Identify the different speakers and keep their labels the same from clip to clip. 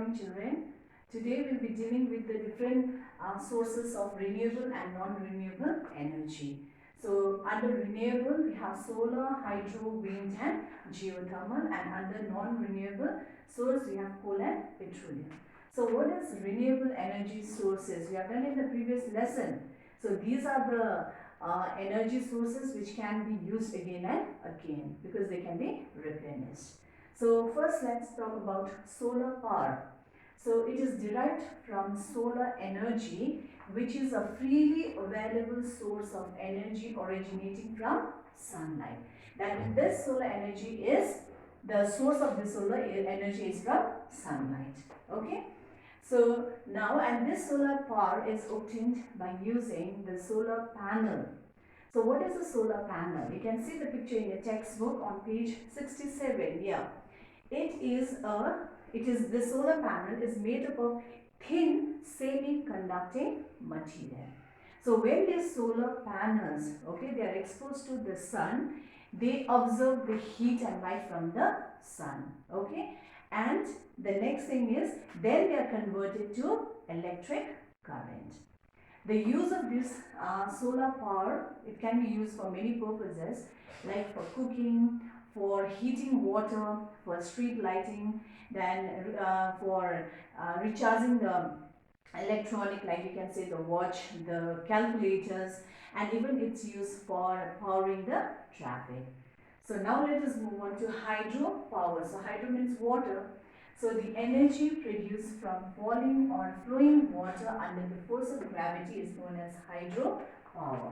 Speaker 1: morning, children. Today we'll be dealing with the different sources of renewable and non-renewable energy. So under renewable we have solar, hydro, wind and geothermal, and under non-renewable source we have coal and petroleum. So what is renewable energy sources? We have done in the previous lesson. So these are the energy sources which can be used again and again because they can be replenished. So first let's talk about solar power. So it is derived from solar energy, which is a freely available source of energy originating from sunlight. That this solar energy is, the source of the solar energy is from sunlight. Okay. So now, and this solar power is obtained by using the solar panel. So what is a solar panel? You can see the picture in your textbook on page 67. Yeah. The solar panel is made up of thin semi-conducting material. So when these solar panels, okay, they are exposed to the sun, they absorb the heat and light from the sun, okay, and the next thing is then they are converted to electric current. The use of this solar power, it can be used for many purposes, like for cooking, for heating water, for street lighting, then for recharging the electronic, like you can say the watch, the calculators, and even its use for powering the traffic. So now let us move on to hydro power. So hydro means water. So the energy produced from falling or flowing water under the force of gravity is known as hydro power.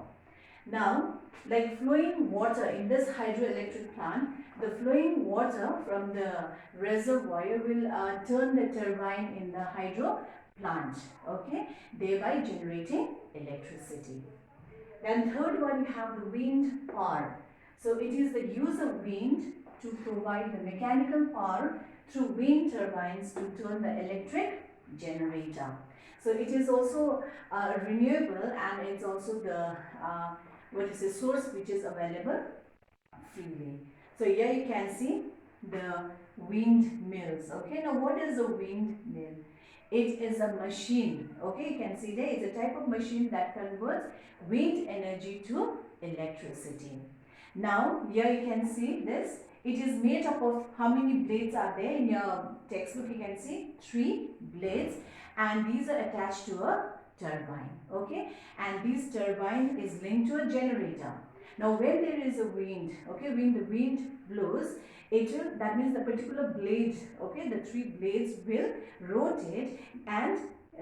Speaker 1: Now, like flowing water in this hydroelectric plant, the flowing water from the reservoir will turn the turbine in the hydro plant, okay, thereby generating electricity. Then third one, we have the wind power. So it is the use of wind to provide the mechanical power through wind turbines to turn the electric generator. So it is also renewable, and it's also the source which is available freely. So here you can see the windmills. Okay, now what is a windmill? It is a machine. Okay, you can see there it's a type of machine that converts wind energy to electricity. Now here you can see this. It is made up of, how many blades are there in your textbook? You can see 3 blades, and these are attached to a turbine. Okay, and this turbine is linked to a generator. Now when there is a wind, okay, when the wind blows, that means the particular blade, okay, the 3 blades will rotate, and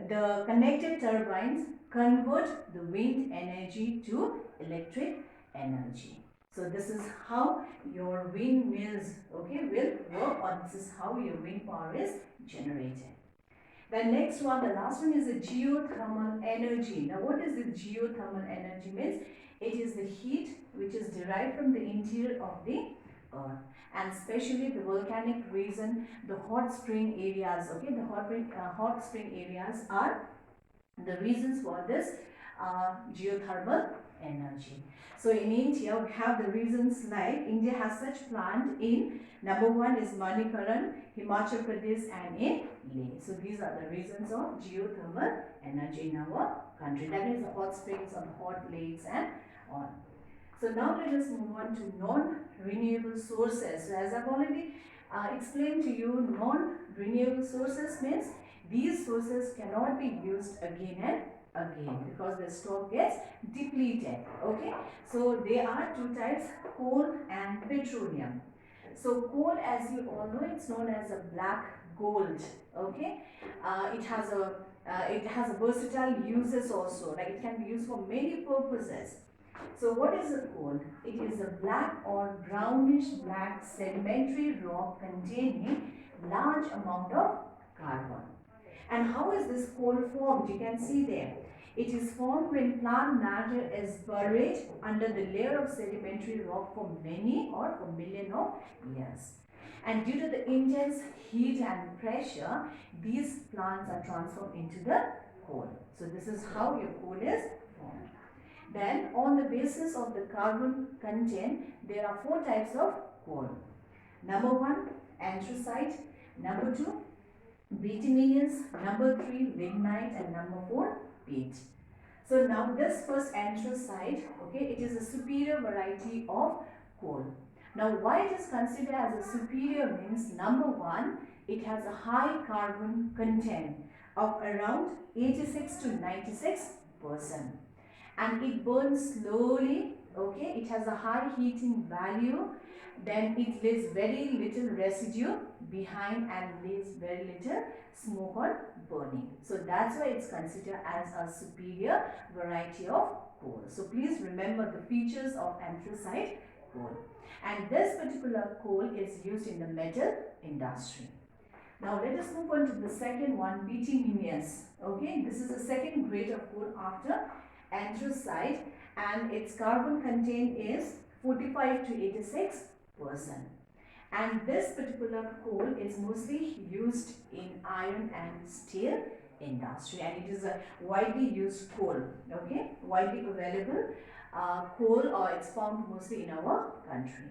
Speaker 1: the connected turbines convert the wind energy to electric energy. So this is how your windmills, okay, will work, or this is how your wind power is generated. The next one, the last one, is the geothermal energy. Now what is the geothermal energy means? It is the heat which is derived from the interior of the earth, and especially the volcanic region, the hot spring areas, okay, the hot spring areas are the reasons for this geothermal energy. So in India, we have the reasons like India has such plant in, number 1 is Manikaran, Himachal Pradesh, and in Leh. So these are the reasons of geothermal energy in our country. That is the hot springs or the hot lakes and on. So now let us move on to non-renewable sources. So as I've already explained to you, non-renewable sources means these sources cannot be used again and again because the stock gets depleted. Okay, so there are 2 types, coal and petroleum. So coal, as you all know, it's known as a black gold. Okay, it has a versatile uses also, like it can be used for many purposes. So what is a coal? It is a black or brownish black sedimentary rock containing large amount of carbon. And how is this coal formed? You can see there. It is formed when plant matter is buried under the layer of sedimentary rock for many or for millions of years. And due to the intense heat and pressure, these plants are transformed into the coal. So this is how your coal is formed. Then on the basis of the carbon content, there are 4 types of coal. Number 1, anthracite. Number 2, bituminous, number 3 lignite, and number 4 peat. So now this first anthracite, okay, it is a superior variety of coal. Now why it is considered as a superior means, number 1, it has a high carbon content of around 86 to 96%, and it burns slowly, okay, it has a high heating value, then it leaves very little residue behind and leaves very little smoke or burning. So that's why it's considered as a superior variety of coal. So please remember the features of anthracite coal. And this particular coal is used in the metal industry. Now let us move on to the second one, bituminous. Okay, this is the second grade of coal after anthracite, and its carbon content is 45 to 86%. And this particular coal is mostly used in iron and steel industry, and it is a widely used coal, okay, widely available coal, or it's found mostly in our country.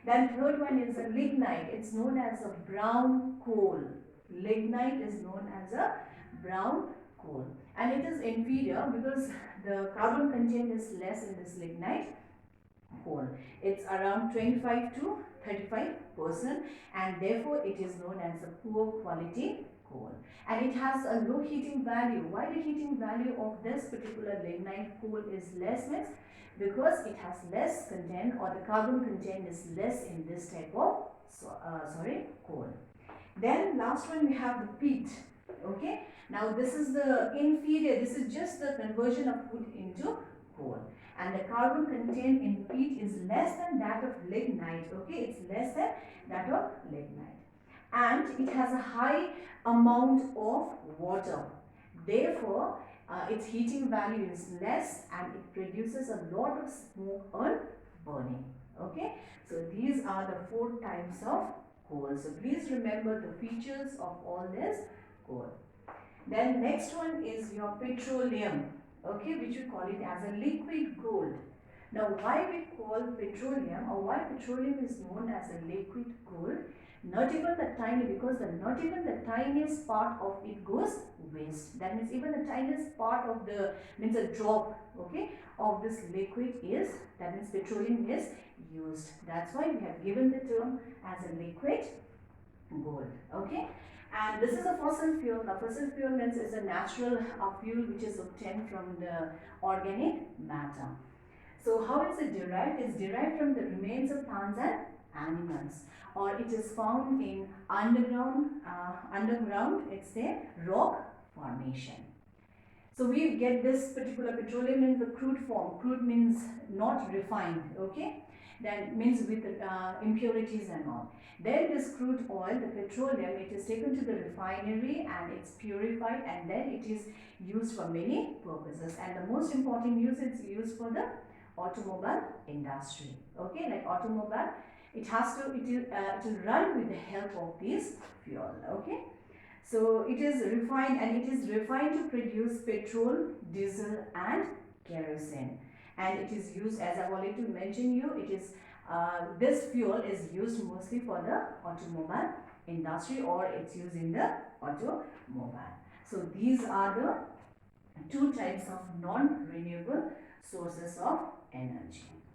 Speaker 1: Then third one is a lignite. It's known as a brown coal. Lignite is known as a brown coal, and it is inferior because the carbon content is less in this lignite coal. It's around 25 to 35%, and therefore it is known as a poor quality coal. And it has a low heating value. Why the heating value of this particular lignite coal is less means because it has less content, or the carbon content is less in this type of coal. Then last one we have the peat. Okay, now this is the inferior, this is just the conversion of wood into coal, and the carbon content in peat is less than that of lignite. Okay, it's less than that of lignite, and it has a high amount of water. Therefore its heating value is less, and it produces a lot of smoke on burning. Okay, so these are the 4 types of coal. So please remember the features of all this coal. Then next one is your petroleum, okay, which we call it as a liquid gold. Now why we call petroleum, or why petroleum is known as a liquid gold? Not even the tiny, because not even the tiniest part of it goes waste. That means even the tiniest part of the, means a drop, okay, of this liquid is, that means petroleum is used. That's why we have given the term as a liquid gold. Okay, and this is a fossil fuel. Now fossil fuel means is a natural fuel which is obtained from the organic matter. So how is it derived? It's derived from the remains of plants and animals, or it is found in underground. It's a rock formation. So we get this particular petroleum in the crude form. Crude means not refined. Okay, that means with impurities and all. Then this crude oil, the petroleum, it is taken to the refinery and it's purified, and then it is used for many purposes. And the most important use, it's used for the automobile industry. Okay, like automobile, it will run with the help of this fuel. Okay, so it is refined, and it is refined to produce petrol, diesel, and kerosene. And it is used, as I've already mentioned you, it is this fuel is used mostly for the automobile industry, or it's used in the automobile. So these are the 2 types of non-renewable sources of energy.